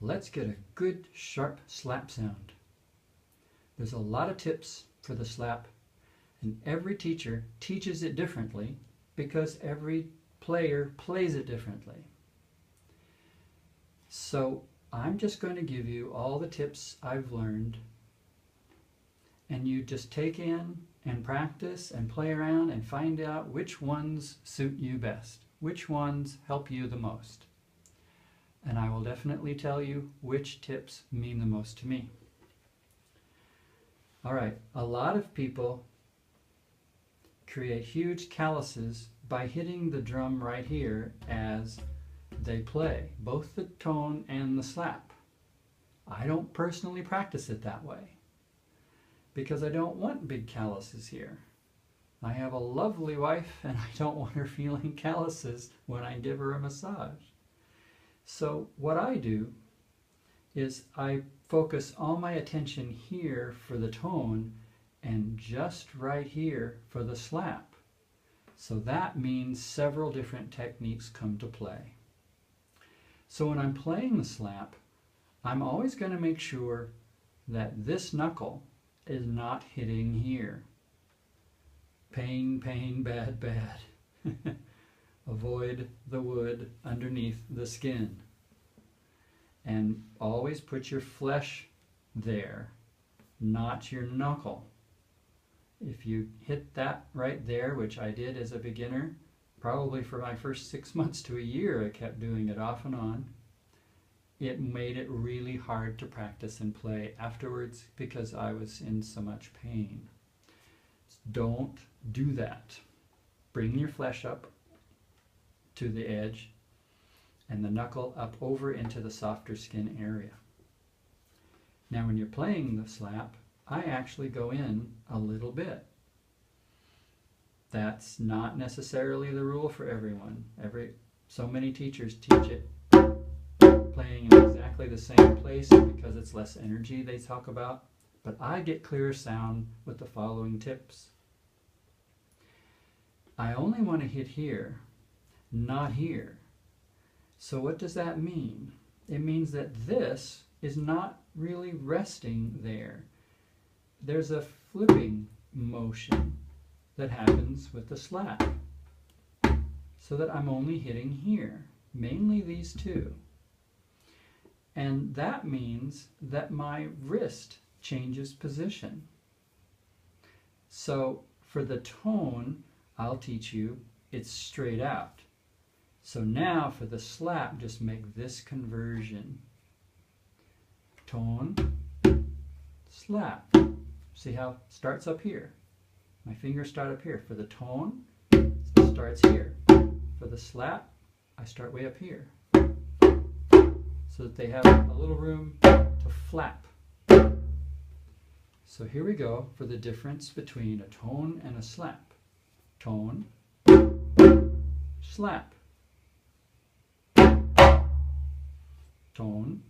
let's get a good sharp slap sound. There's a lot of tips for the slap, and every teacher teaches it differently because every player plays it differently. So I'm just going to give you all the tips I've learned, and you just take in and practice and play around and find out which ones suit you best, which ones help you the most. And I will definitely tell you which tips mean the most to me. All right, a lot of people create huge calluses by hitting the drum right here as they play, both the tone and the slap. I don't personally practice it that way because I don't want big calluses here. I have a lovely wife and I don't want her feeling calluses when I give her a massage. So what I do is I focus all my attention here for the tone and just right here for the slap. So that means several different techniques come to play. So when I'm playing the slap, I'm always going to make sure that this knuckle is not hitting here. Pain, pain, bad, bad. Avoid the wood underneath the skin. And always put your flesh there, not your knuckle. If you hit that right there, which I did as a beginner, probably for my first 6 months to a year, I kept doing it off and on. It made it really hard to practice and play afterwards because I was in so much pain. Don't do that. Bring your flesh up to the edge and the knuckle up over into the softer skin area. Now when you're playing the slap, I actually go in a little bit. That's not necessarily the rule for everyone. So many teachers teach it playing in exactly the same place because it's less energy they talk about, but I get clearer sound with the following tips. I only want to hit here, not here. So what does that mean? It means that this is not really resting there. There's a flipping motion that happens with the slap, so that I'm only hitting here, mainly these two. And that means that my wrist changes position. So for the tone, I'll teach you it's straight out. So now for the slap, just make this conversion. Tone, slap. See how it starts up here? My fingers start up here. For the tone, it starts here. For the slap, I start way up here. So that they have a little room to flap. So here we go for the difference between a tone and a slap. Tone, slap. Tone,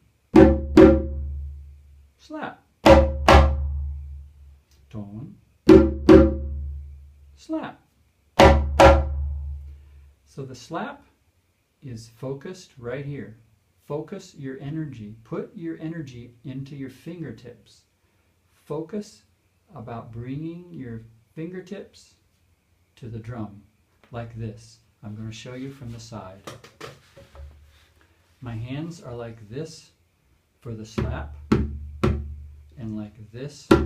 slap. Tone, slap. So the slap is focused right here. Focus your energy. Put your energy into your fingertips. Focus about bringing your fingertips to the drum, like this. I'm going to show you from the side. My hands are like this for the slap, and like this for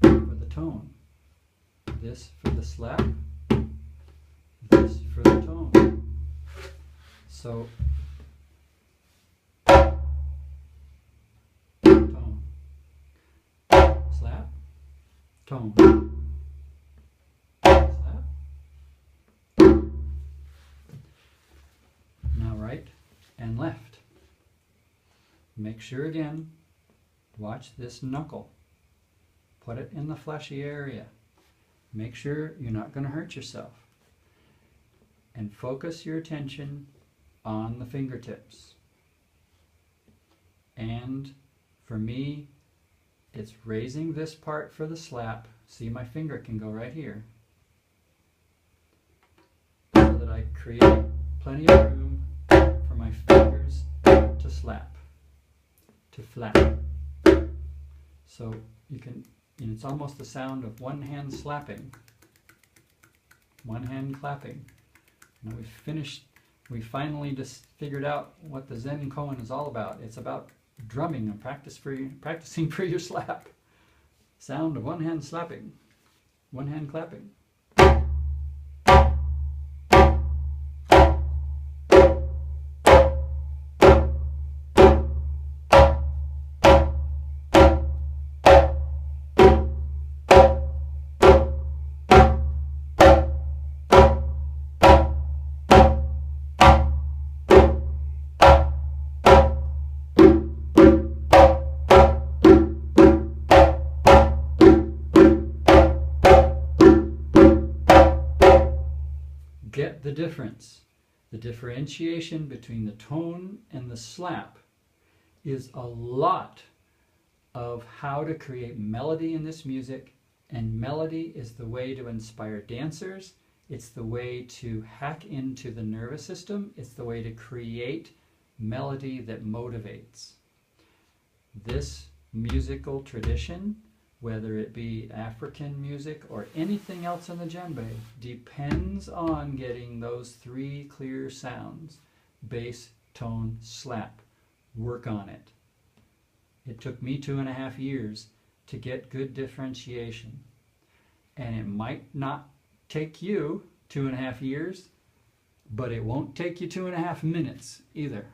the tone. This for the slap, this for the tone. So, tone, slap, tone, slap. Now right and left. Make sure again, watch this knuckle. Put it in the fleshy area. Make sure you're not going to hurt yourself. And focus your attention on the fingertips. And for me, it's raising this part for the slap. See, my finger can go right here. So that I create plenty of room for my fingers to slap. slap. So you can, and it's almost the sound of one hand slapping, one hand clapping. Now we finally just figured out what the Zen koan is all about. It's about drumming and practicing for your slap. Sound of one hand slapping, one hand clapping. Get the difference. The differentiation between the tone and the slap is a lot of how to create melody in this music, and melody is the way to inspire dancers. It's the way to hack into the nervous system. It's the way to create melody that motivates. This musical tradition, whether it be African music or anything else in the djembe, depends on getting those three clear sounds: bass, tone, slap. Work on it. It took me 2.5 years to get good differentiation. And it might not take you 2.5 years, but it won't take you 2.5 minutes either.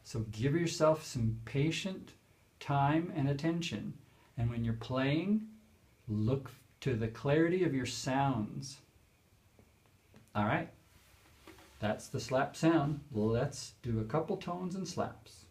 So give yourself some patient time and attention. And when you're playing, look to the clarity of your sounds. All right, that's the slap sound. Let's do a couple tones and slaps.